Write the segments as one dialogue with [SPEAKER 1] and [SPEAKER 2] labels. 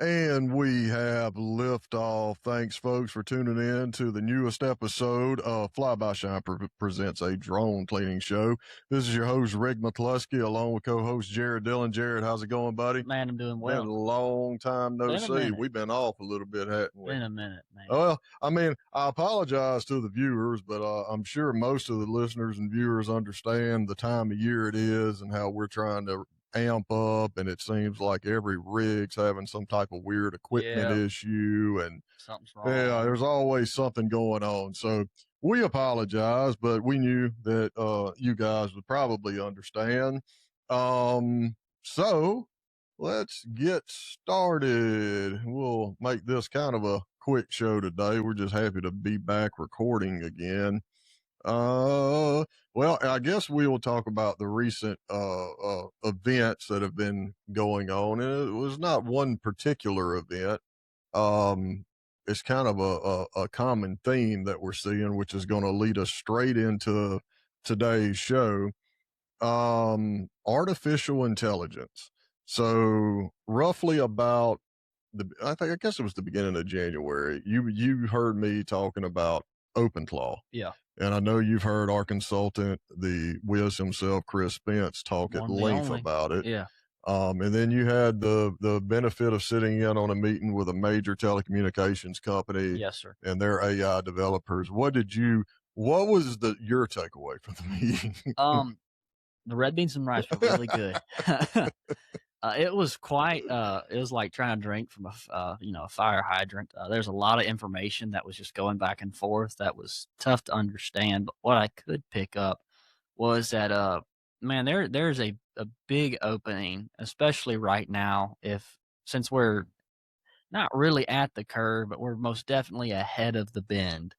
[SPEAKER 1] And we have liftoff. Thanks, folks, for tuning in to the newest episode of Flyby Shine Presents, a drone cleaning show. This is your host, Rick McCluskey, along with co-host Jared Dillon. Jared, how's it going, buddy?
[SPEAKER 2] Man, I'm doing
[SPEAKER 1] Been
[SPEAKER 2] well.
[SPEAKER 1] a long time no see. We've been off a little bit, haven't we?
[SPEAKER 2] Been a minute, man.
[SPEAKER 1] Well, I mean, I apologize to the viewers, but I'm sure most of the listeners and viewers understand the time of year it is and how we're trying to amp up, and it seems like every rig's having some type of weird equipment issue, and
[SPEAKER 2] something's wrong.
[SPEAKER 1] Yeah, there's always something going on. So we apologize, but we knew that you guys would probably understand. So let's get started. We'll make this kind of a quick show today. We're just happy to be back recording again. Well, I guess we will talk about the recent events that have been going on. And it was not one particular event. It's kind of a common theme that we're seeing, which is going to lead us straight into today's show. Artificial intelligence. So roughly about I guess it was the beginning of January. You heard me talking about OpenClaw.
[SPEAKER 2] Yeah.
[SPEAKER 1] And I know you've heard our consultant, the Wiz himself, Chris Spence, talk at length about it.
[SPEAKER 2] Yeah.
[SPEAKER 1] And then you had the benefit of sitting in on a meeting with a major telecommunications company.
[SPEAKER 2] Yes, sir.
[SPEAKER 1] And their AI developers. What was your takeaway from the meeting?
[SPEAKER 2] The red beans and rice were really good. It was quite, it was like trying to drink from a fire hydrant. There's a lot of information that was just going back and forth that was tough to understand. But what I could pick up was that, man, there's a big opening, especially right now, since we're not really at the curve, but we're most definitely ahead of the bend.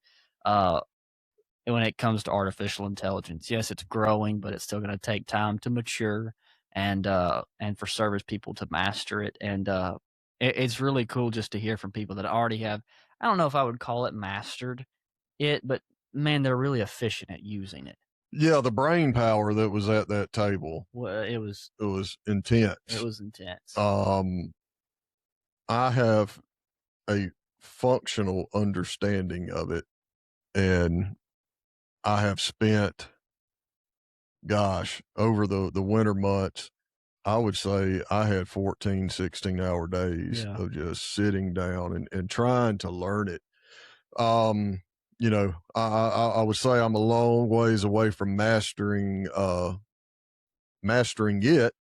[SPEAKER 2] When it comes to artificial intelligence. Yes, it's growing, but it's still going to take time to mature and for service people to master it. And it's really cool just to hear from people that already have, I don't know if I would call it mastered it, but man, they're really efficient at using it.
[SPEAKER 1] Yeah, the brain power that was at that table.
[SPEAKER 2] Well, it was
[SPEAKER 1] intense.
[SPEAKER 2] It was intense.
[SPEAKER 1] I have a functional understanding of it, and I have spent, over the winter months, I would say I had 14, 16-hour days of just sitting down and trying to learn it. I would say I'm a long ways away from mastering it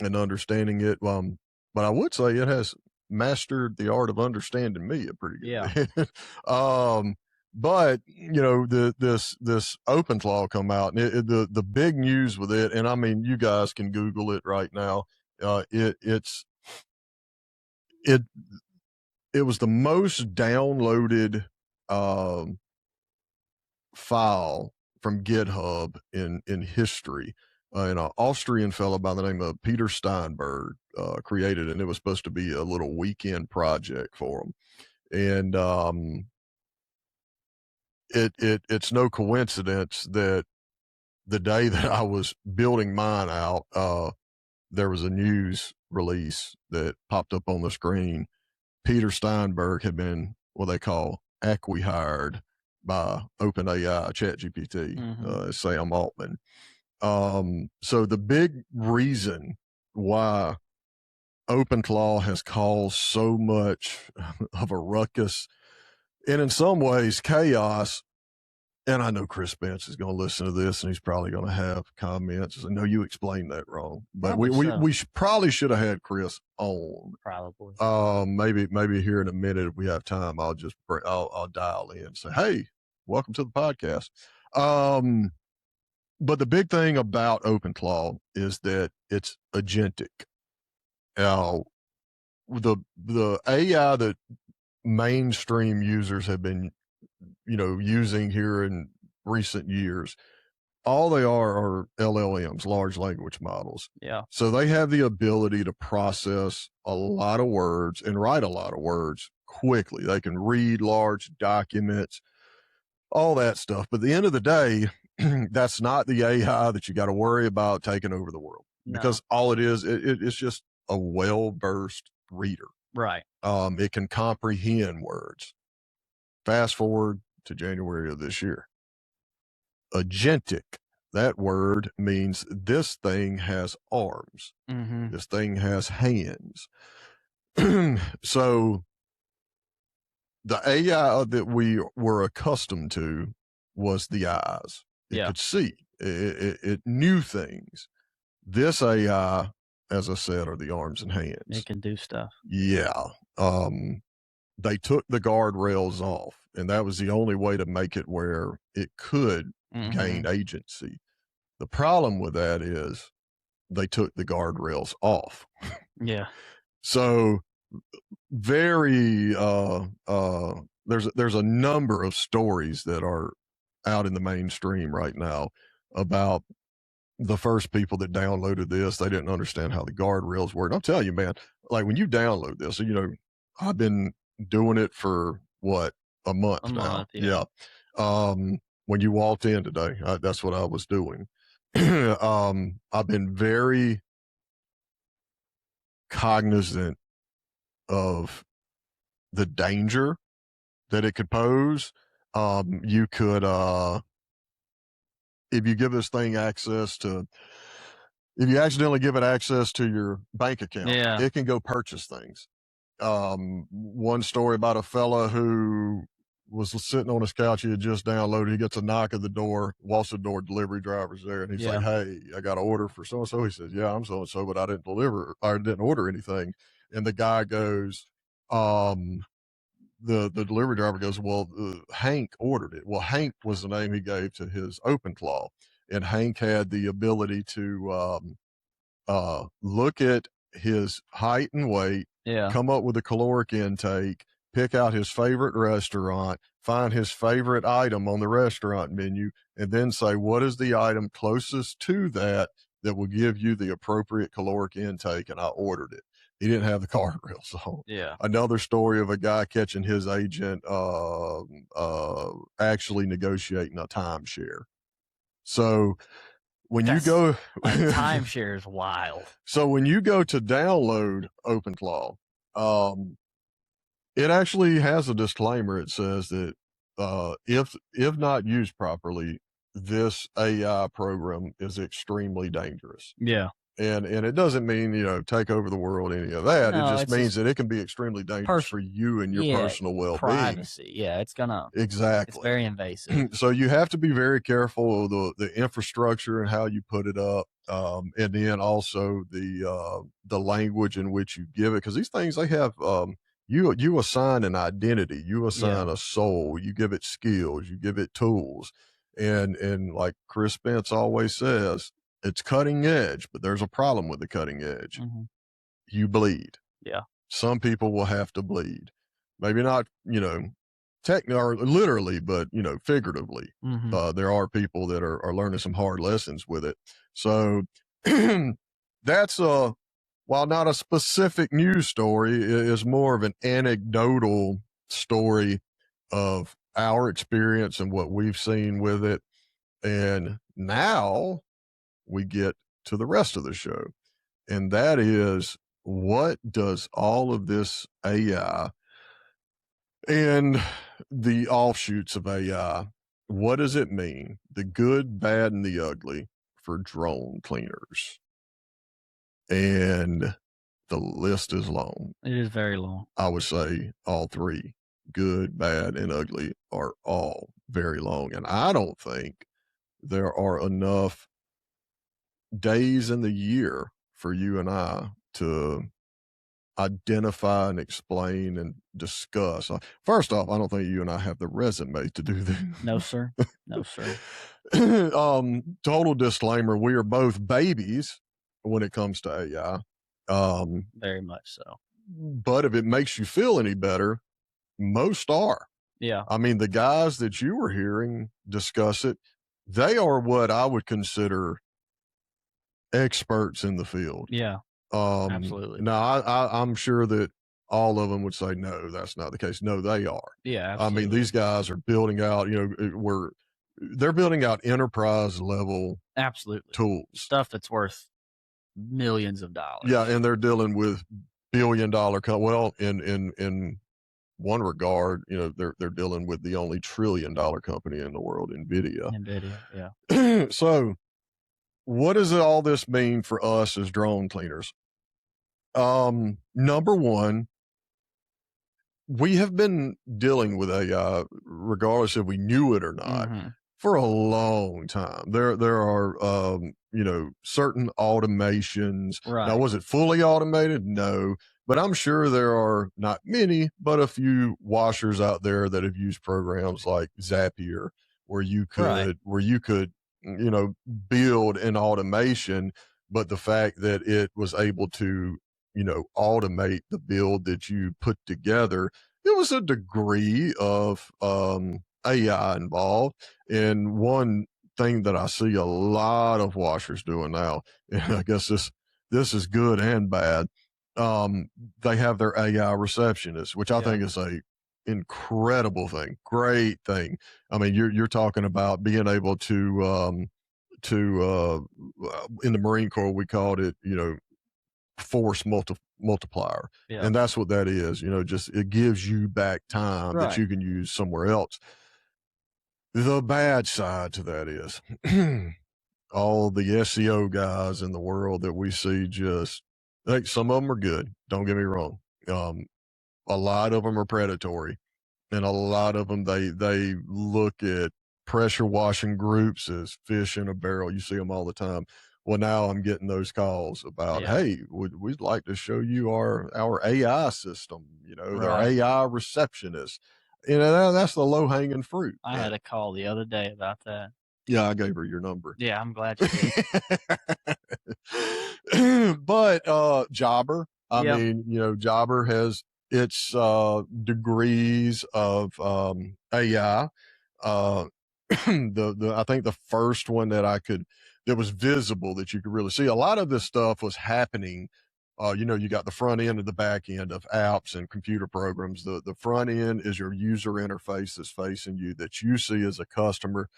[SPEAKER 1] and understanding it. But I would say it has mastered the art of understanding me pretty good.
[SPEAKER 2] Yeah.
[SPEAKER 1] But this OpenClaw come out, and the big news with it, and I mean, you guys can Google it right now. It was the most downloaded file from GitHub in history. And an Austrian fellow by the name of Peter Steinberg created it, and it was supposed to be a little weekend project for him. And it's no coincidence that the day that I was building mine out, there was a news release that popped up on the screen. Peter Steinberg had been what they call acqui-hired by OpenAI, ChatGPT, Sam Altman. So the big reason why OpenClaw has caused so much of a ruckus and in some ways chaos, and I know Chris Spence is going to listen to this and he's probably going to have comments. I know you explained that wrong, but we probably should have had Chris on.
[SPEAKER 2] Probably.
[SPEAKER 1] Maybe here in a minute, if we have time, I'll dial in and say, hey, welcome to the podcast. But the big thing about OpenClaw is that it's agentic. Now, the AI that mainstream users have been, using here in recent years, all they are LLMs, large language models.
[SPEAKER 2] Yeah.
[SPEAKER 1] So they have the ability to process a lot of words and write a lot of words quickly. They can read large documents, all that stuff. But at the end of the day, that's not the AI that you got to worry about taking over the world, because all it is, it's just a well-versed reader.
[SPEAKER 2] Right.
[SPEAKER 1] It can comprehend words. Fast forward to January of this year. Agentic, that word means this thing has arms.
[SPEAKER 2] Mm-hmm.
[SPEAKER 1] This thing has hands. So the AI that we were accustomed to was the eyes. It
[SPEAKER 2] Yeah.
[SPEAKER 1] could see. It knew things. This AI, as I said, are the arms and hands.
[SPEAKER 2] It can do stuff.
[SPEAKER 1] Yeah. They took the guardrails off, and that was the only way to make it where it could gain agency. The problem with that is they took the guardrails off.
[SPEAKER 2] Yeah.
[SPEAKER 1] So very there's a number of stories that are out in the mainstream right now about the first people that downloaded this. They didn't understand how the guardrails work. I'm telling you, man, like when you download this, I've been doing it for what, a month now.
[SPEAKER 2] Yeah.
[SPEAKER 1] When you walked in today, that's what I was doing. I've been very cognizant of the danger that it could pose. You could, if you give this thing access to, if you accidentally give it access to your bank account, it can go purchase things. One story about a fella who was sitting on his couch. He had just downloaded. He gets a knock at the door, walks the door, delivery driver's there. And he's like, "Hey, I got an order for so-and-so." He says, "Yeah, I'm so-and-so, but I didn't order anything." And the guy goes, the delivery driver goes, "Well, Hank ordered it." Well, Hank was the name he gave to his OpenClaw, and Hank had the ability to look at his height and weight, come up with a caloric intake, pick out his favorite restaurant, find his favorite item on the restaurant menu, and then say, what is the item closest to that will give you the appropriate caloric intake? And I ordered it. He didn't have the guardrails on.
[SPEAKER 2] Yeah.
[SPEAKER 1] Another story of a guy catching his agent actually negotiating a timeshare. So when you go,
[SPEAKER 2] timeshare is wild.
[SPEAKER 1] So when you go to download OpenClaw, it actually has a disclaimer. It says that if not used properly, this AI program is extremely dangerous.
[SPEAKER 2] Yeah.
[SPEAKER 1] And it doesn't mean, take over the world, any of that. No, it just means that it can be extremely dangerous for you and your personal well-being.
[SPEAKER 2] Privacy. Yeah, it's gonna.
[SPEAKER 1] Exactly.
[SPEAKER 2] It's very invasive.
[SPEAKER 1] So you have to be very careful of the infrastructure and how you put it up. And then also the language in which you give it. Because these things, they have, you assign an identity, you assign a soul, you give it skills, you give it tools. And like Chris Spence always says, it's cutting edge, but there's a problem with the cutting edge. You bleed.
[SPEAKER 2] Yeah.
[SPEAKER 1] Some people will have to bleed. Maybe not, technically or literally, but, figuratively. There are people that are learning some hard lessons with it. So that's while not a specific news story, it is more of an anecdotal story of our experience and what we've seen with it. And now we get to the rest of the show. And that is, what does all of this AI and the offshoots of AI, what does it mean? The good, bad, and the ugly for drone cleaners. And the list is long.
[SPEAKER 2] It is very long.
[SPEAKER 1] I would say all three, good, bad, and ugly, are all very long. And I don't think there are enough days in the year for you and I to identify and explain and discuss. First off, I don't think you and I have the resume to do that.
[SPEAKER 2] No, sir. No, sir.
[SPEAKER 1] Total disclaimer, we are both babies when it comes to AI.
[SPEAKER 2] Very much so.
[SPEAKER 1] But if it makes you feel any better, most are.
[SPEAKER 2] Yeah.
[SPEAKER 1] I mean, the guys that you were hearing discuss it, they are what I would consider experts in the field.
[SPEAKER 2] Yeah. Absolutely.
[SPEAKER 1] Now, I'm sure that all of them would say, no, that's not the case. No, they are.
[SPEAKER 2] Yeah, absolutely.
[SPEAKER 1] I mean, these guys are building out, they're building out enterprise level
[SPEAKER 2] absolutely
[SPEAKER 1] tools.
[SPEAKER 2] Stuff that's worth millions of dollars.
[SPEAKER 1] Yeah, and they're dealing with billion-dollar well, in one regard, you know, they're dealing with the only trillion-dollar company in the world, NVIDIA.
[SPEAKER 2] NVIDIA, yeah.
[SPEAKER 1] So, what does all this mean for us as drone cleaners? Number one, we have been dealing with AI, regardless if we knew it or not,
[SPEAKER 2] Mhm.
[SPEAKER 1] for a long time. There are you know, certain automations. Now,
[SPEAKER 2] Right,
[SPEAKER 1] was it fully automated? No, but I'm sure there are not many, but a few washers out there that have used programs like Zapier,
[SPEAKER 2] right,
[SPEAKER 1] where you could, you know, build an automation, but the fact that it was able to, you know, automate the build that you put together, there was a degree of AI involved. And one thing that I see a lot of washers doing now, and I guess this is good and bad. Um, they have their AI receptionist, which I
[SPEAKER 2] yeah,
[SPEAKER 1] think is a incredible thing, great thing. I mean, you're talking about being able to in the Marine Corps we called it, you know, multiplier.
[SPEAKER 2] yeah,
[SPEAKER 1] And that's what that is, you know, just it gives you back time that
[SPEAKER 2] right,
[SPEAKER 1] you can use somewhere else. The bad side to that is all the SEO guys in the world that we see just, like, some of them are good. Don't get me wrong. Um, a lot of them are predatory, and a lot of them they look at pressure washing groups as fish in a barrel. You see them all the time. Well, now I'm getting those calls about,
[SPEAKER 2] yeah,
[SPEAKER 1] hey, we'd like to show you our AI system, you know, their
[SPEAKER 2] right.
[SPEAKER 1] AI receptionist. You know, that's the low hanging fruit.
[SPEAKER 2] I had a call the other day about that.
[SPEAKER 1] Yeah, I gave her your number.
[SPEAKER 2] Yeah, I'm glad you did.
[SPEAKER 1] But Jobber, I
[SPEAKER 2] Yep,
[SPEAKER 1] mean, you know, Jobber has its degrees of AI. Uh, the I think the first one that was visible that you could really see. A lot of this stuff was happening. You know, you got the front end and the back end of apps and computer programs. The front end is your user interface that's facing you, that you see as a customer,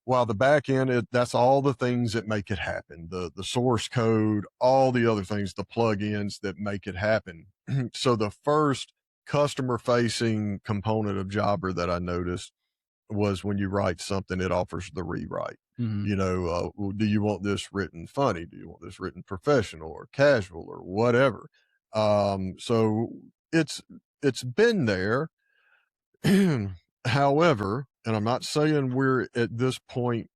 [SPEAKER 1] while the back end, that's all the things that make it happen, the source code, all the other things, the plugins that make it happen. So the first customer facing component of Jobber that I noticed was when you write something, it offers the rewrite.
[SPEAKER 2] mhm,
[SPEAKER 1] You know, well, do you want this written funny? Do you want this written professional or casual or whatever? So it's it's been there. However, and I'm not saying we're at this point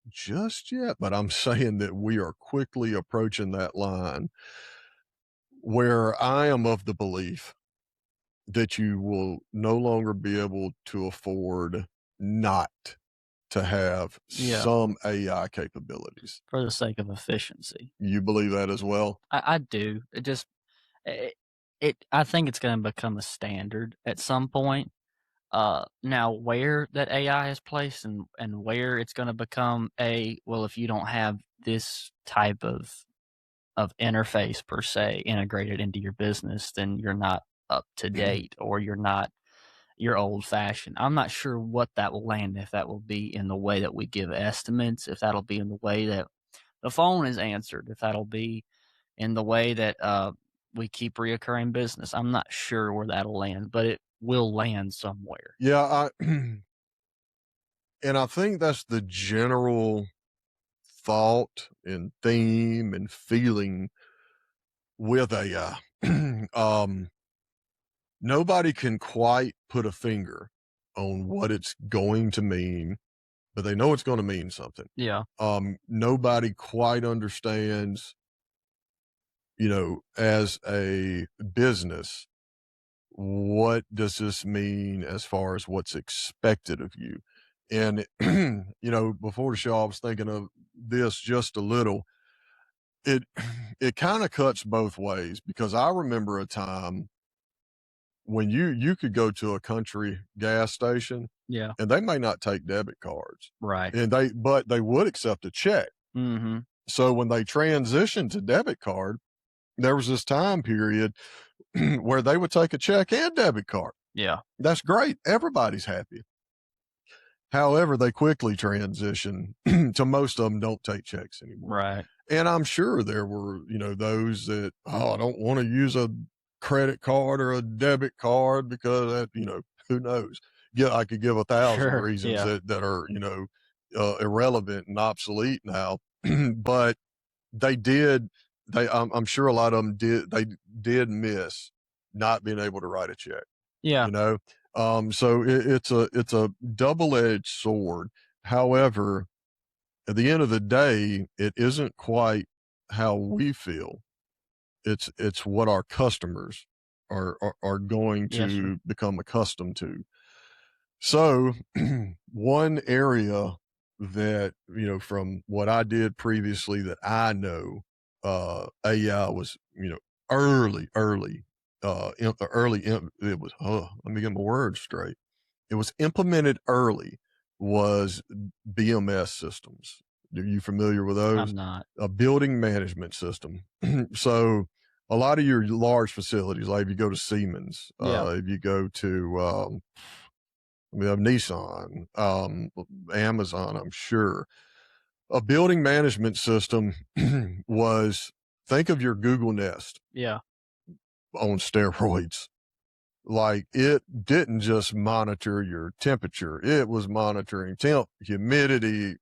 [SPEAKER 1] just yet, but I'm saying that we are quickly approaching that line where I am of the belief that you will no longer be able to afford not to have
[SPEAKER 2] yeah,
[SPEAKER 1] some AI capabilities.
[SPEAKER 2] for the sake of efficiency.
[SPEAKER 1] You believe that as well?
[SPEAKER 2] I do. It just it, I think it's gonna become a standard at some point. Now where that AI is placed and where it's gonna become well, if you don't have this type of interface per se integrated into your business, then you're not up to date or you're old fashioned. I'm not sure what that will land, if that will be in the way that we give estimates, if that'll be in the way that the phone is answered, if that'll be in the way that we keep reoccurring business. I'm not sure where that'll land, but it will land somewhere.
[SPEAKER 1] Yeah, and I think that's the general thought and theme and feeling with AI. Nobody can quite put a finger on what it's going to mean, but they know it's going to mean something.
[SPEAKER 2] Yeah.
[SPEAKER 1] Nobody quite understands, you know, as a business, what does this mean as far as what's expected of you? And, you know, before the show, I was thinking of this just a little. It, it kind of cuts both ways, because I remember a time when you could go to a country gas station
[SPEAKER 2] Yeah.
[SPEAKER 1] and they may not take debit cards,
[SPEAKER 2] Right.
[SPEAKER 1] and but they would accept a check.
[SPEAKER 2] Mhm.
[SPEAKER 1] So when they transitioned to debit card, there was this time period where they would take a check and debit card.
[SPEAKER 2] Yeah.
[SPEAKER 1] That's great. Everybody's happy. However, they quickly transition to, most of them don't take checks anymore.
[SPEAKER 2] Right.
[SPEAKER 1] And I'm sure there were, you know, those that, oh, I don't want to use a credit card or a debit card because that, who knows? Yeah, I could give 1,000
[SPEAKER 2] Sure.
[SPEAKER 1] reasons
[SPEAKER 2] Yeah.
[SPEAKER 1] that are, irrelevant and obsolete now. But they did, I'm sure a lot of them did miss not being able to write a check,
[SPEAKER 2] Yeah.
[SPEAKER 1] you know? So it's a double-edged sword. However, at the end of the day, it isn't quite how we feel. It's what our customers are going
[SPEAKER 2] Yes, sir.
[SPEAKER 1] to become accustomed to. So one area that, from what I did previously that I know, AI was, it was, let me get my words straight. It was implemented early was BMS systems. Are you familiar with those?
[SPEAKER 2] I'm not.
[SPEAKER 1] A building management system. So a lot of your large facilities, like if you go to Siemens,
[SPEAKER 2] Yeah.
[SPEAKER 1] if you go to, we have Nissan, Amazon, I'm sure. A building management system was, think of your Google Nest
[SPEAKER 2] Yeah.
[SPEAKER 1] on steroids. Like it didn't just monitor your temperature, it was monitoring temp, humidity,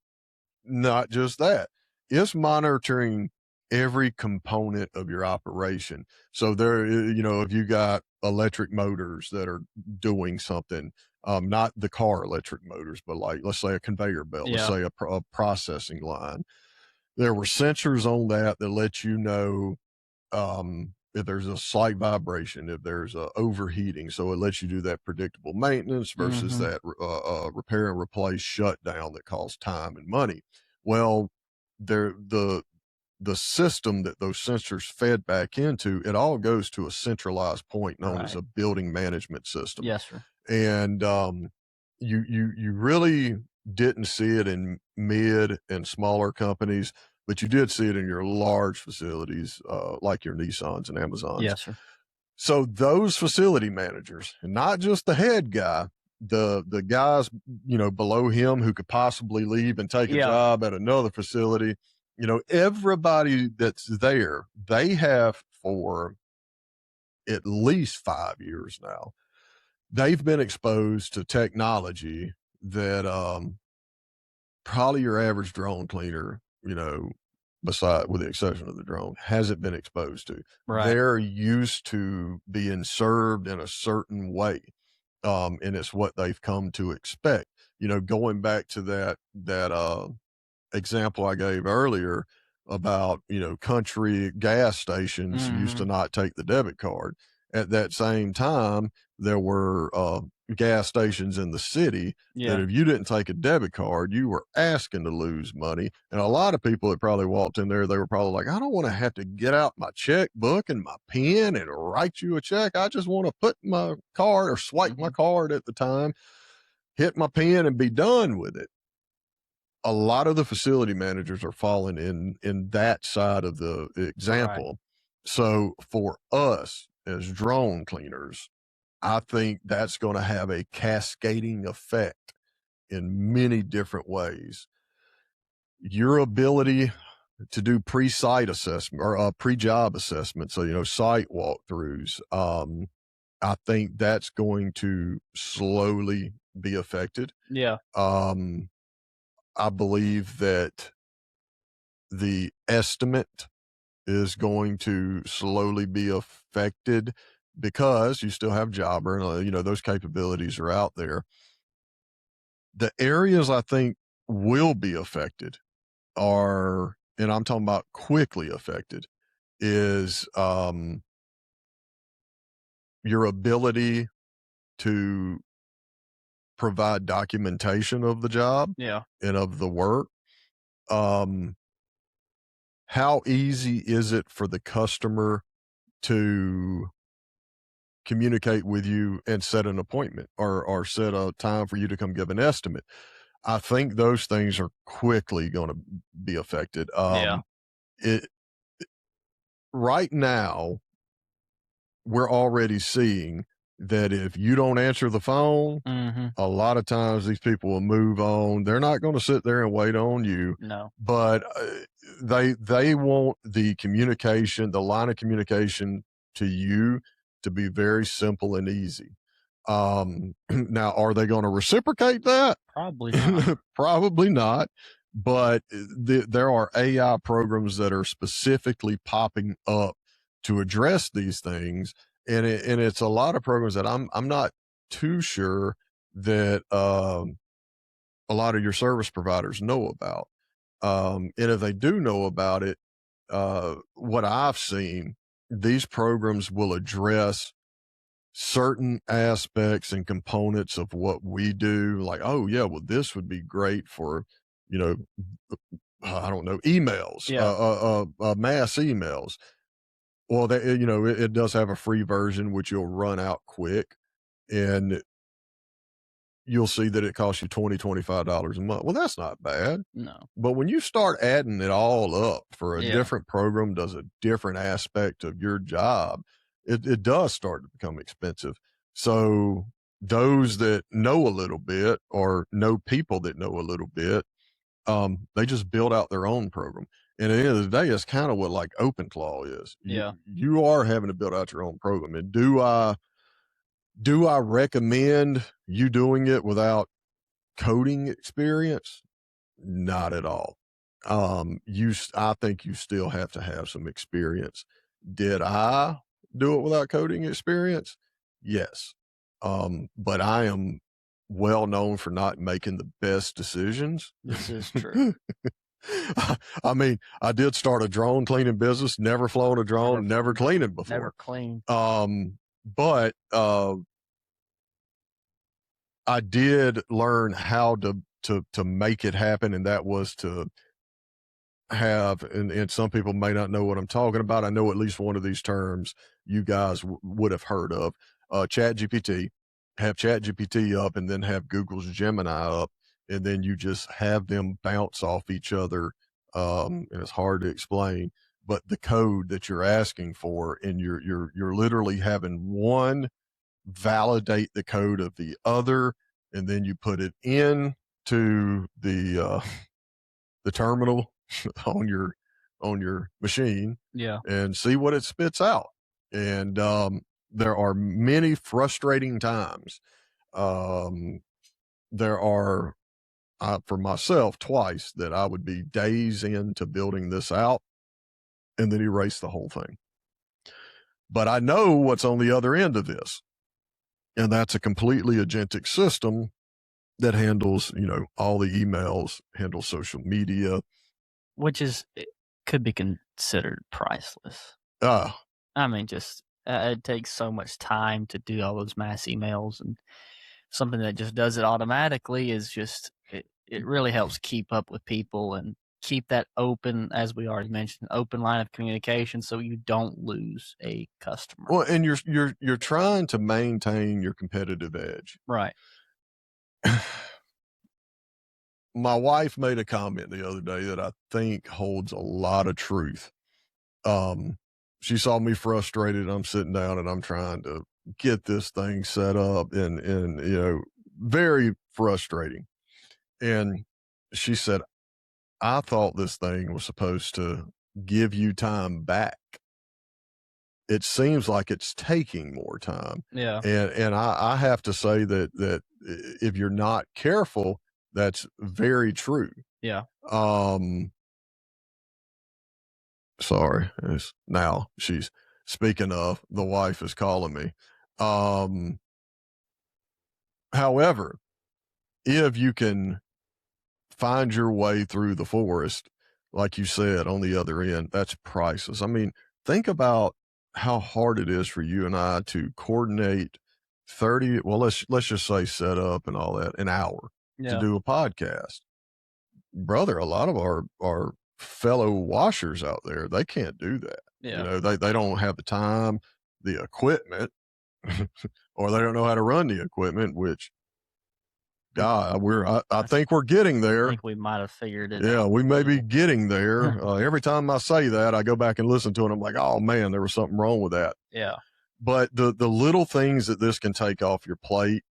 [SPEAKER 1] not just that. It's monitoring every component of your operation. So there, if you got electric motors that are doing something, not the car electric motors, but like, let's say a conveyor belt, let's
[SPEAKER 2] Yeah.
[SPEAKER 1] say a processing line. There were sensors on that let you know, if there's a slight vibration, if there's a overheating, so it lets you do that predictable maintenance versus
[SPEAKER 2] Mm-hmm.
[SPEAKER 1] that repair and replace shutdown that costs time and money. Well, there the system that those sensors fed back into, it all goes to a centralized point known as
[SPEAKER 2] Right.
[SPEAKER 1] a building management system.
[SPEAKER 2] Yes, sir.
[SPEAKER 1] And you really didn't see it in mid and smaller companies, but you did see it in your large facilities, like your Nissans and Amazons.
[SPEAKER 2] Yes, sir.
[SPEAKER 1] So those facility managers, and not just the head guy, the guys, below him who could possibly leave and take a
[SPEAKER 2] Yeah.
[SPEAKER 1] job at another facility, everybody that's there, they have for at least 5 years now, they've been exposed to technology that, probably your average drone cleaner, beside with the exception of the drone, hasn't been exposed to.
[SPEAKER 2] Right.
[SPEAKER 1] They're used to being served in a certain way. And it's what they've come to expect. Going back to that example I gave earlier about, country gas stations used
[SPEAKER 2] Mm-hmm.
[SPEAKER 1] to not take the debit card. At that same time, there were gas stations in the city that
[SPEAKER 2] Yeah.
[SPEAKER 1] if you didn't take a debit card, you were asking to lose money. And a lot of people that probably walked in there, they were probably like, I don't want to have to get out my checkbook and my pen and write you a check. I just want to put my card or swipe my
[SPEAKER 2] Mm-hmm.
[SPEAKER 1] card at the time, hit my pen and be done with it. A lot of the facility managers are falling in that side of the
[SPEAKER 2] Right.
[SPEAKER 1] example. So for us as drone cleaners, I think that's going to have a cascading effect in many different ways. Your ability to do pre-site assessment or pre-job assessment, so site walkthroughs, I think that's going to slowly be affected.
[SPEAKER 2] Yeah.
[SPEAKER 1] um I believe that the estimate is going to slowly be affected because you still have Jobber and, those capabilities are out there. The areas I think will be affected are, and I'm talking about quickly affected, is your ability to provide documentation of the job
[SPEAKER 2] Yeah.
[SPEAKER 1] and of the work. Um, how easy is it for the customer to communicate with you and set an appointment or set a time for you to come give an estimate? I think those things are quickly going to be affected.
[SPEAKER 2] Yeah.
[SPEAKER 1] It right now we're already seeing that if you don't answer the phone,
[SPEAKER 2] Mm-hmm.
[SPEAKER 1] a lot of times these people will move on. They're not going to sit there and wait on you,
[SPEAKER 2] No.
[SPEAKER 1] but they want the communication, the line of communication to you to be very simple and easy. Now, are they going to reciprocate that?
[SPEAKER 2] Probably not.
[SPEAKER 1] Probably not. But there are AI programs that are specifically popping up to address these things, and it's a lot of programs that I'm not too sure that a lot of your service providers know about. And if they do know about it, what I've seen, these programs will address certain aspects and components of what we do. Like, oh yeah, well, this would be great for, you know, I don't know, emails, mass emails. Well, it does have a free version, which you'll run out quick, and you'll see that it costs you $25 a month. Well, that's not bad.
[SPEAKER 2] No.
[SPEAKER 1] But when you start adding it all up for a different program, does a different aspect of your job, it does start to become expensive. So those that know a little bit or know people that know a little bit, they just build out their own program. And at the end of the day, it's kind of what like OpenClaw is. You are having to build out your own program. And do I recommend you doing it without coding experience? Not at all. I think you still have to have some experience. Did I do it without coding experience? Yes. But I am well known for not making the best decisions.
[SPEAKER 2] This is true.
[SPEAKER 1] I mean, I did start a drone cleaning business, never flown a drone, never cleaned it before.
[SPEAKER 2] Never cleaned.
[SPEAKER 1] But I did learn how to make it happen, and that was to have, and some people may not know what I'm talking about. I know at least one of these terms you guys would have heard of, ChatGPT. Have ChatGPT up and then have Google's Gemini up, and then you just have them bounce off each other. And it's hard to explain, but the code that you're asking for, and you're literally having one validate the code of the other, and then you put it in to the terminal on your machine, and see what it spits out. And there are many frustrating times. There are, for myself, twice that I would be days into building this out and then erase the whole thing. But I know what's on the other end of this, and that's a completely agentic system that handles, all the emails, handles social media,
[SPEAKER 2] which could be considered priceless. I mean, just it takes so much time to do all those mass emails, and something that just does it automatically is just it really helps keep up with people and keep that open, as we already mentioned, open line of communication, so you don't lose a customer.
[SPEAKER 1] Well, and you're trying to maintain your competitive edge,
[SPEAKER 2] right?
[SPEAKER 1] My wife made a comment the other day that I think holds a lot of truth. She saw me frustrated. I'm sitting down and I'm trying to get this thing set up, and very frustrating. And she said, I thought this thing was supposed to give you time back. It seems like it's taking more time.
[SPEAKER 2] Yeah.
[SPEAKER 1] And I have to say that if you're not careful, that's very true.
[SPEAKER 2] Yeah.
[SPEAKER 1] Sorry. Now she's speaking of, the wife is calling me. However, if you can find your way through the forest, like you said, on the other end, that's priceless. I mean, think about how hard it is for you and I to coordinate 30, well, let's just say set up and all that, an hour to do a podcast. Brother, a lot of our fellow washers out there, they can't do that.
[SPEAKER 2] Yeah.
[SPEAKER 1] They don't have the time, the equipment, or they don't know how to run the equipment, which, God, I think we're getting there.
[SPEAKER 2] I think we might have figured it out.
[SPEAKER 1] Yeah, we may be getting there. Every time I say that, I go back and listen to it. I'm like, oh man, there was something wrong with that.
[SPEAKER 2] Yeah.
[SPEAKER 1] But the little things that this can take off your plate,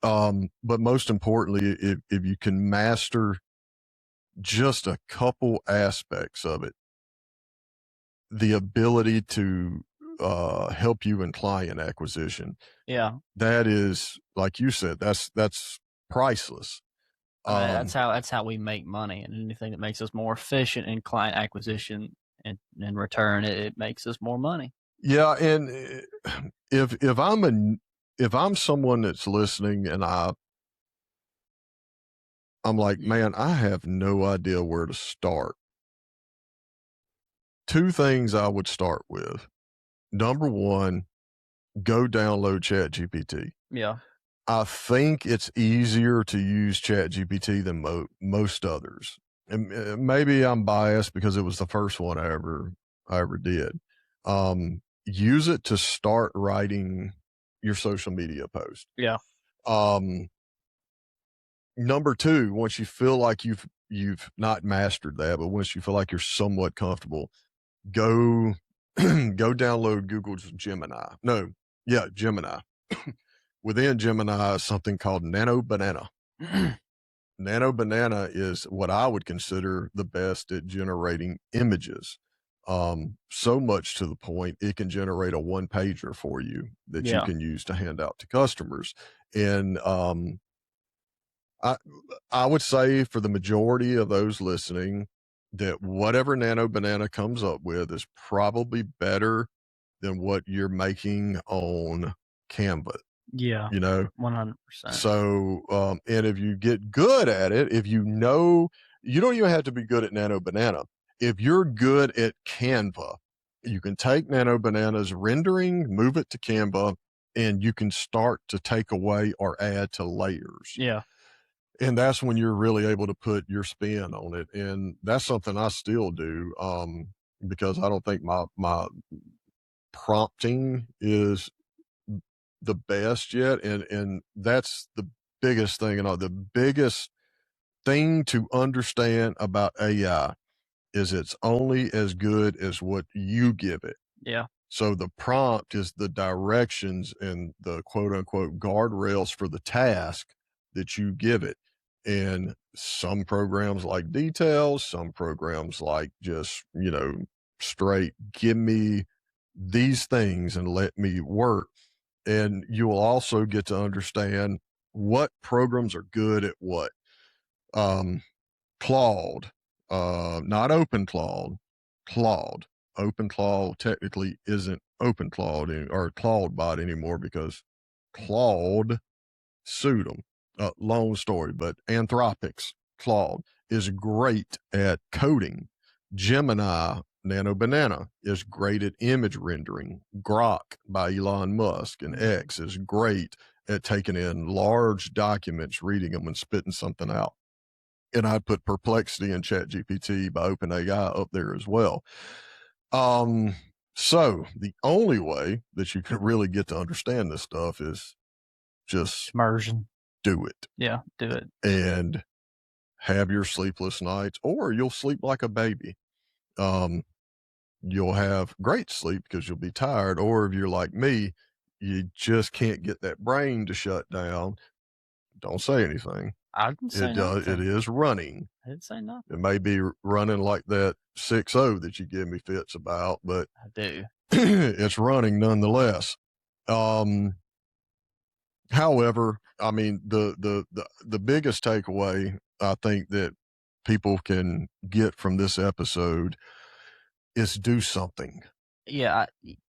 [SPEAKER 1] but most importantly, if you can master just a couple aspects of it, the ability to help you in client acquisition.
[SPEAKER 2] Yeah.
[SPEAKER 1] That is, like you said, that's priceless.
[SPEAKER 2] I mean, that's how we make money, and anything that makes us more efficient in client acquisition, and in return, it makes us more money.
[SPEAKER 1] Yeah, and if I'm someone that's listening and I'm like, man, I have no idea where to start. Two things I would start with. Number one, go download ChatGPT.
[SPEAKER 2] Yeah.
[SPEAKER 1] I think it's easier to use ChatGPT than most others. And maybe I'm biased because it was the first one I ever did. Use it to start writing your social media post.
[SPEAKER 2] Yeah.
[SPEAKER 1] Number two, once you feel like you've not mastered that, but once you feel like you're somewhat comfortable, go go download Google's Gemini. No, yeah, Gemini. Within Gemini is something called Nano Banana. Nano Banana is what I would consider the best at generating images. So much to the point it can generate a one pager for you that you
[SPEAKER 2] Yeah.
[SPEAKER 1] can use to hand out to customers. And I would say for the majority of those listening that whatever Nano Banana comes up with is probably better than what you're making on Canva,
[SPEAKER 2] Yeah.
[SPEAKER 1] you know?
[SPEAKER 2] 100%.
[SPEAKER 1] So, and if you get good at it, if you know, you don't even have to be good at Nano Banana. If you're good at Canva, you can take Nano Banana's rendering, move it to Canva, and you can start to take away or add to layers.
[SPEAKER 2] Yeah.
[SPEAKER 1] And that's when you're really able to put your spin on it. And that's something I still do, because I don't think my prompting is the best yet. And that's the biggest thing. And the biggest thing to understand about AI is it's only as good as what you give it.
[SPEAKER 2] Yeah.
[SPEAKER 1] So the prompt is the directions and the quote unquote guardrails for the task that you give it. And some programs like details, some programs like just, straight give me these things and let me work. And you will also get to understand what programs are good at what. Claude, not OpenClaw, Claude. OpenClaw technically isn't OpenClaw or CloudBot anymore because Claude sued them. Long story, but Anthropic's Claude is great at coding. Gemini Nano Banana is great at image rendering. Grok by Elon Musk and X is great at taking in large documents, reading them, and spitting something out. And I'd put Perplexity and ChatGPT by OpenAI up there as well. So the only way that you can really get to understand this stuff is just
[SPEAKER 2] Immersion.
[SPEAKER 1] do it.
[SPEAKER 2] Yeah. Do it.
[SPEAKER 1] And have your sleepless nights, or you'll sleep like a baby. You'll have great sleep because you'll be tired. Or if you're like me, you just can't get that brain to shut down. Don't say anything.
[SPEAKER 2] I didn't say nothing.
[SPEAKER 1] It is running.
[SPEAKER 2] I didn't say nothing.
[SPEAKER 1] It may be running like that 6.0 that you give me fits about, but
[SPEAKER 2] I do.
[SPEAKER 1] it's running nonetheless. However, I mean, the biggest takeaway I think that people can get from this episode is do something.
[SPEAKER 2] Yeah.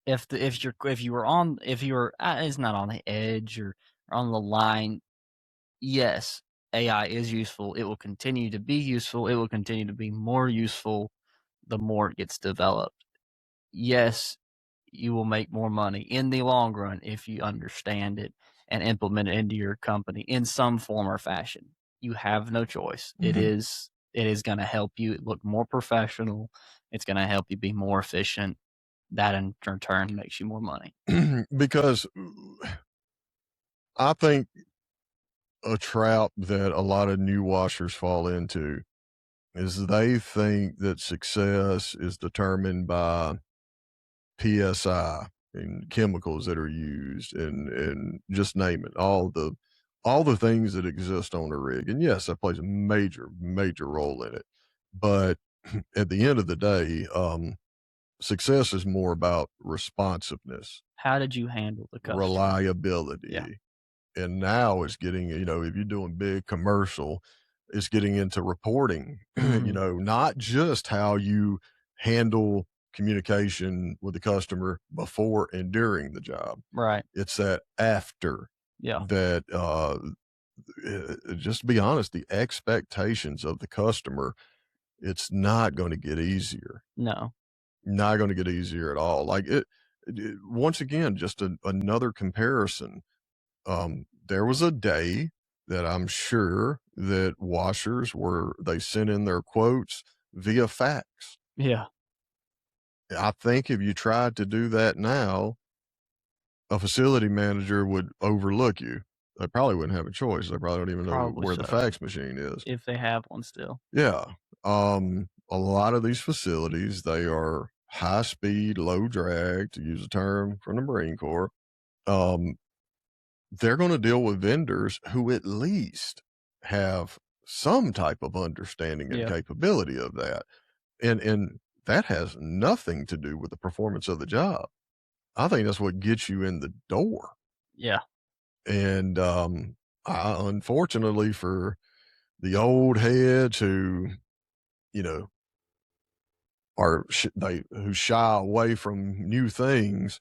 [SPEAKER 2] If you were it's not on the edge or on the line, yes, AI is useful. It will continue to be useful. It will continue to be more useful the more it gets developed. Yes, you will make more money in the long run if you understand it and implement it into your company in some form or fashion. You have no choice.
[SPEAKER 1] Mhm.
[SPEAKER 2] It is going to help you look more professional. It's going to help you be more efficient. That in turn makes you more money.
[SPEAKER 1] Because I think a trap that a lot of new washers fall into is they think that success is determined by PSI and chemicals that are used and just name it, all the things that exist on a rig. And yes, that plays a major role in it. But at the end of the day, success is more about responsiveness,
[SPEAKER 2] How did you handle the customer? Yeah.
[SPEAKER 1] reliability. And now it's getting, if you're doing big commercial, it's getting into reporting,
[SPEAKER 2] Mhm.
[SPEAKER 1] not just how you handle communication with the customer before and during the job.
[SPEAKER 2] Right.
[SPEAKER 1] It's that after
[SPEAKER 2] Yeah.
[SPEAKER 1] that, just to be honest, the expectations of the customer, it's not going to get easier.
[SPEAKER 2] No.
[SPEAKER 1] Not going to get easier at all. Like once again, just another comparison. There was a day that I'm sure that washers they sent in their quotes via fax.
[SPEAKER 2] Yeah.
[SPEAKER 1] I think if you tried to do that now, a facility manager would overlook you. They probably wouldn't have a choice. They probably don't even know
[SPEAKER 2] Probably
[SPEAKER 1] where the
[SPEAKER 2] so,
[SPEAKER 1] fax machine is.
[SPEAKER 2] if they have one still.
[SPEAKER 1] Yeah. A lot of these facilities, they are high speed, low drag, to use a term from the Marine Corps. Um, they're going to deal with vendors who at least have some type of understanding and
[SPEAKER 2] Yeah.
[SPEAKER 1] capability of that. And that has nothing to do with the performance of the job. I think that's what gets you in the door.
[SPEAKER 2] Yeah.
[SPEAKER 1] And unfortunately for the old heads who, you know, who shy away from new things,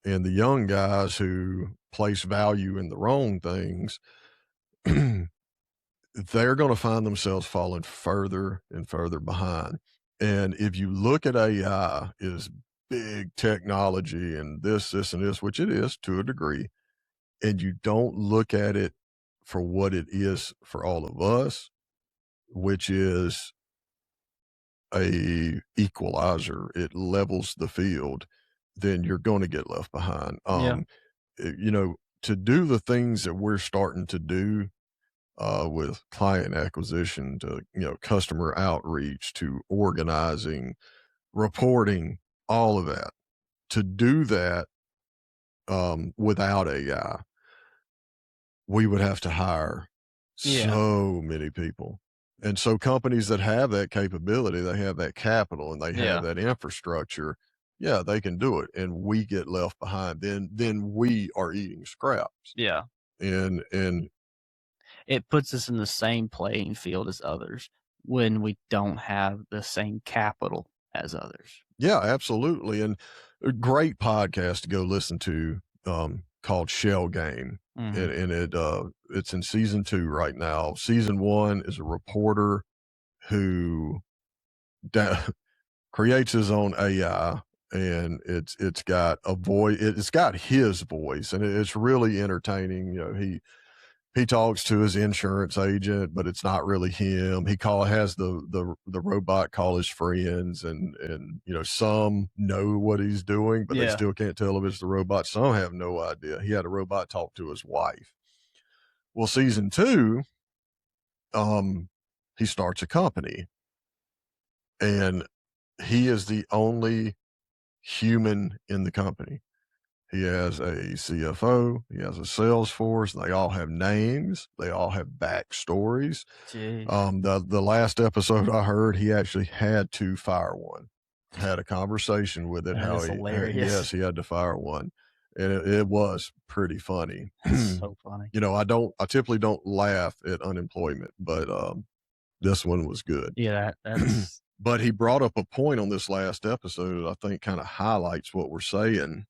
[SPEAKER 1] and the young guys who place value in the wrong things, they're going to find themselves falling further and further behind. And if you look at AI as big technology and this, and this, which it is to a degree, and you don't look at it for what it is for all of us, which is a equalizer, it levels the field, then you're going to get left behind.
[SPEAKER 2] Yeah.
[SPEAKER 1] To do the things that we're starting to do with client acquisition to customer outreach to organizing, reporting, all of that. To do that without AI, we would have to hire
[SPEAKER 2] Yeah.
[SPEAKER 1] so many people. And so companies that have that capability, they have that capital and they have
[SPEAKER 2] Yeah.
[SPEAKER 1] that infrastructure, yeah, they can do it. And we get left behind. Then we are eating scraps.
[SPEAKER 2] Yeah.
[SPEAKER 1] And
[SPEAKER 2] It puts us in the same playing field as others when we don't have the same capital as others.
[SPEAKER 1] yeah, absolutely. And a great podcast to go listen to called Shell Game.
[SPEAKER 2] Mhm.
[SPEAKER 1] It's in season 2 right now. Season 1 is a reporter who da- creates his own AI, and it's got a voice, it's got his voice, and it's really entertaining. He talks to his insurance agent, but it's not really him. Has the robot call his friends, and some know what he's doing, but they
[SPEAKER 2] Yeah.
[SPEAKER 1] still can't tell if it's the robot. Some have no idea. He had a robot talk to his wife. Well, season 2, he starts a company, and he is the only human in the company. He has a CFO, he has a sales force, they all have names, they all have backstories.
[SPEAKER 2] Jeez.
[SPEAKER 1] The last episode I heard, he actually had to fire one. Had a conversation with it,
[SPEAKER 2] That
[SPEAKER 1] how
[SPEAKER 2] is hilarious.
[SPEAKER 1] yes, he had to fire one, and it was pretty funny.
[SPEAKER 2] That's so funny.
[SPEAKER 1] I typically don't laugh at unemployment, but this one was good.
[SPEAKER 2] Yeah, that's
[SPEAKER 1] But he brought up a point on this last episode that I think kind of highlights what we're saying.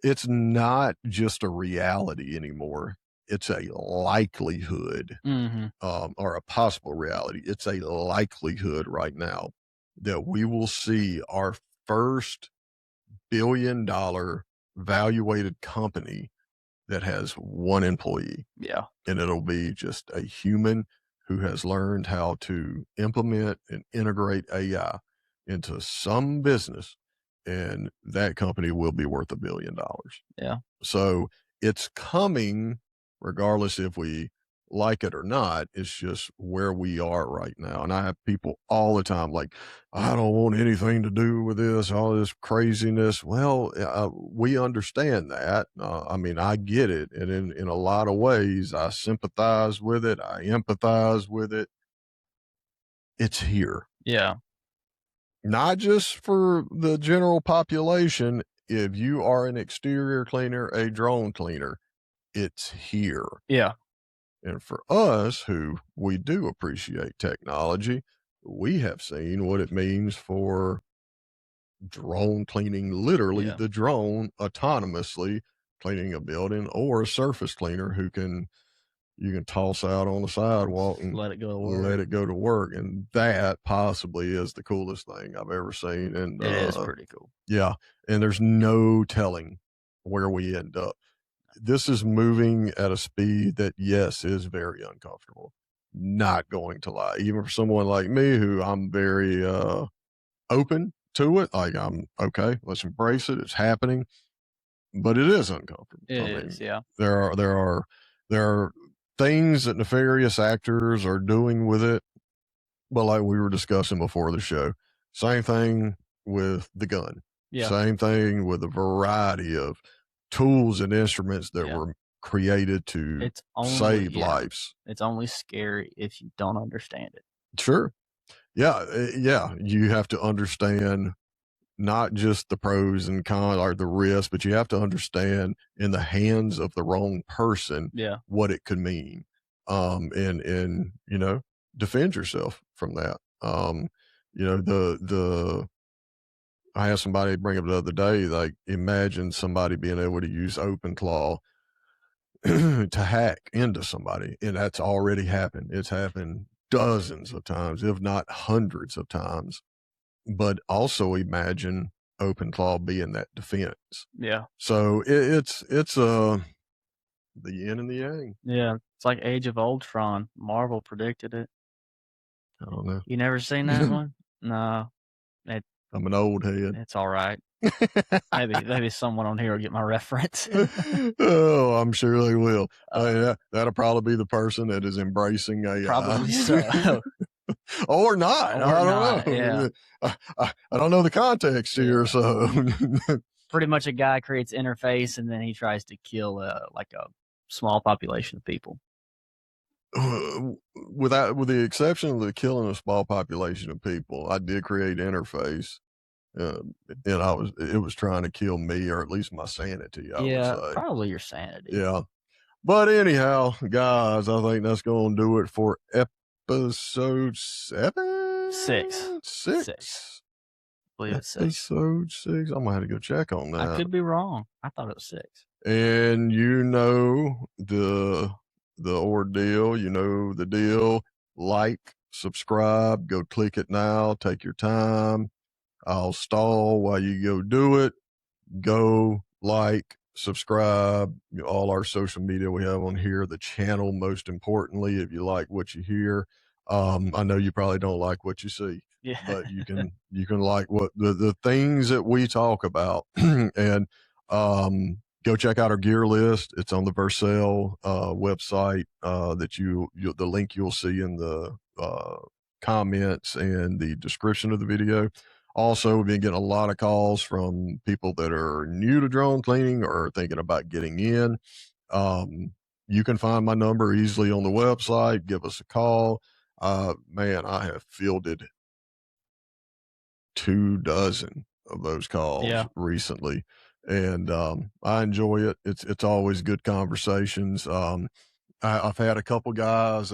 [SPEAKER 1] It's not just a reality anymore. It's a likelihood,
[SPEAKER 2] mhm.
[SPEAKER 1] or a possible reality. It's a likelihood right now that we will see our first $1 billion valuated company that has one employee,
[SPEAKER 2] Yeah.
[SPEAKER 1] and it'll be just a human who has learned how to implement and integrate AI into some business, and that company will be worth $1 billion.
[SPEAKER 2] Yeah.
[SPEAKER 1] So it's coming regardless if we like it or not. It's just where we are right now. And I have people all the time like, I don't want anything to do with this, all this craziness. Well, we understand that. I mean, I get it. And in a lot of ways, I sympathize with it, I empathize with it. It's here.
[SPEAKER 2] Yeah.
[SPEAKER 1] not just for the general population. If you are an exterior cleaner, a drone cleaner, it's here.
[SPEAKER 2] Yeah.
[SPEAKER 1] And for us who we do appreciate technology, we have seen what it means for drone cleaning, literally
[SPEAKER 2] Yeah.
[SPEAKER 1] the drone autonomously cleaning a building, or a surface cleaner who you can toss out on the sidewalk and
[SPEAKER 2] Let it go to work.
[SPEAKER 1] let it go to work. And that possibly is the coolest thing I've ever seen. And
[SPEAKER 2] It is pretty cool.
[SPEAKER 1] yeah. And there's no telling where we end up. This is moving at a speed that, yes, is very uncomfortable. Not going to lie. Even for someone like me, who I'm very open to it, like, I'm okay, let's embrace it. It's happening. But it is uncomfortable.
[SPEAKER 2] It is, yeah.
[SPEAKER 1] There are things that nefarious actors are doing with it. But like we were discussing before the show, same thing with the gun.
[SPEAKER 2] Yeah.
[SPEAKER 1] Same thing with a variety of tools and instruments that
[SPEAKER 2] Yeah.
[SPEAKER 1] were created to
[SPEAKER 2] It's only,
[SPEAKER 1] save
[SPEAKER 2] yeah,
[SPEAKER 1] lives.
[SPEAKER 2] it's only scary if you don't understand it.
[SPEAKER 1] Sure. Yeah. Yeah. You have to understand not just the pros and cons or the risks, but you have to understand in the hands of the wrong person,
[SPEAKER 2] Yeah.
[SPEAKER 1] what it could mean. And, you know, defend yourself from that. You know, I had somebody bring up the other day, like, imagine somebody being able to use OpenClaw to hack into somebody. And that's already happened. It's happened dozens of times, if not hundreds of times. But also imagine OpenClaw being that defense.
[SPEAKER 2] Yeah.
[SPEAKER 1] So it's the yin and the yang.
[SPEAKER 2] Yeah. It's like Age of Ultron. Marvel predicted it.
[SPEAKER 1] I don't know.
[SPEAKER 2] You never seen that one? No.
[SPEAKER 1] I'm an old head.
[SPEAKER 2] It's all right. Maybe someone on here will get my reference.
[SPEAKER 1] Oh, I'm sure they will. That'll probably be the person that is embracing AI.
[SPEAKER 2] Probably so.
[SPEAKER 1] Or not.
[SPEAKER 2] Or
[SPEAKER 1] I don't
[SPEAKER 2] not,
[SPEAKER 1] know.
[SPEAKER 2] yeah.
[SPEAKER 1] I don't know the context here, so
[SPEAKER 2] Pretty much a guy creates interface and then he tries to kill like a small population of people.
[SPEAKER 1] with the exception of the killing a small population of people, I did create interface. And it was trying to kill me, or at least my sanity, I would say.
[SPEAKER 2] Probably your sanity.
[SPEAKER 1] Yeah. But anyhow, guys, I think that's going to do it for episode 7?
[SPEAKER 2] 6.
[SPEAKER 1] 6.
[SPEAKER 2] I believe it's 6.
[SPEAKER 1] Episode 6. I'm going to have to go check on that.
[SPEAKER 2] I could be wrong. I thought it was 6.
[SPEAKER 1] And you know the ordeal, you know the deal. Like, subscribe, go click it now, take your time. I'll stall while you go do it. Go like, subscribe, all our social media we have on here, the channel, most importantly, if you like what you hear. I know you probably don't like what you see,
[SPEAKER 2] Yeah.
[SPEAKER 1] but you can like what the things that we talk about. And go check out our gear list. It's on the Vercel website, that the link you'll see in the comments and the description of the video. Also, we've been getting a lot of calls from people that are new to drone cleaning or thinking about getting in. You can find my number easily on the website. Give us a call. Man, I have fielded 24 of those calls recently, and I enjoy it. It's always good conversations. I've had a couple guys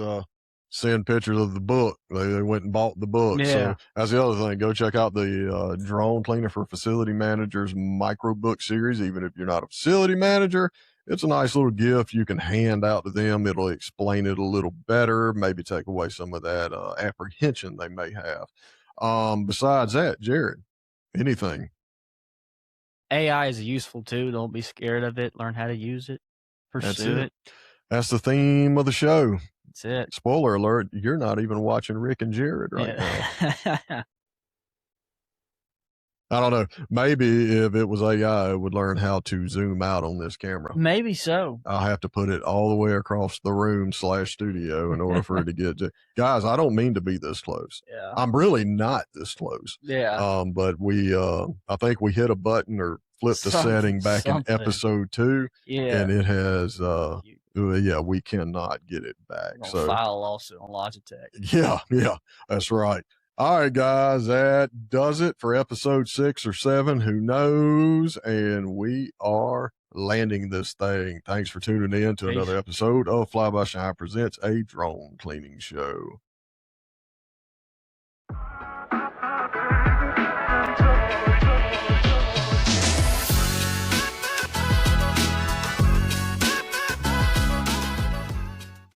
[SPEAKER 1] send pictures of the book. They went and bought the book.
[SPEAKER 2] Yeah.
[SPEAKER 1] So that's the other thing. Go check out the Drone Cleaner for Facility Managers micro book series. Even if you're not a facility manager, it's a nice little gift you can hand out to them. It'll explain it a little better, maybe take away some of that apprehension they may have. Besides that, Jared, anything?
[SPEAKER 2] AI is useful too. Don't be scared of it. Learn how to use it. Pursue it.
[SPEAKER 1] That's the theme of the show.
[SPEAKER 2] That's it.
[SPEAKER 1] Spoiler alert, you're not even watching Rick and Jared right now. I don't know. Maybe if it was AI, it would learn how to zoom out on this camera.
[SPEAKER 2] Maybe so.
[SPEAKER 1] I'll have to put it all the way across the room / studio in order for it to get to. Guys, I don't mean to be this close.
[SPEAKER 2] Yeah.
[SPEAKER 1] I'm really not this close.
[SPEAKER 2] Yeah.
[SPEAKER 1] But I think we hit a button or flipped a setting back in episode 2.
[SPEAKER 2] Yeah.
[SPEAKER 1] And it has, we cannot get it back.
[SPEAKER 2] So file a lawsuit on Logitech.
[SPEAKER 1] Yeah, that's right. All right, guys, that does it for episode 6 or 7. Who knows? And we are landing this thing. Thanks for tuning in to
[SPEAKER 2] Peace.
[SPEAKER 1] another episode of Flyby Shine Presents, a drone cleaning show.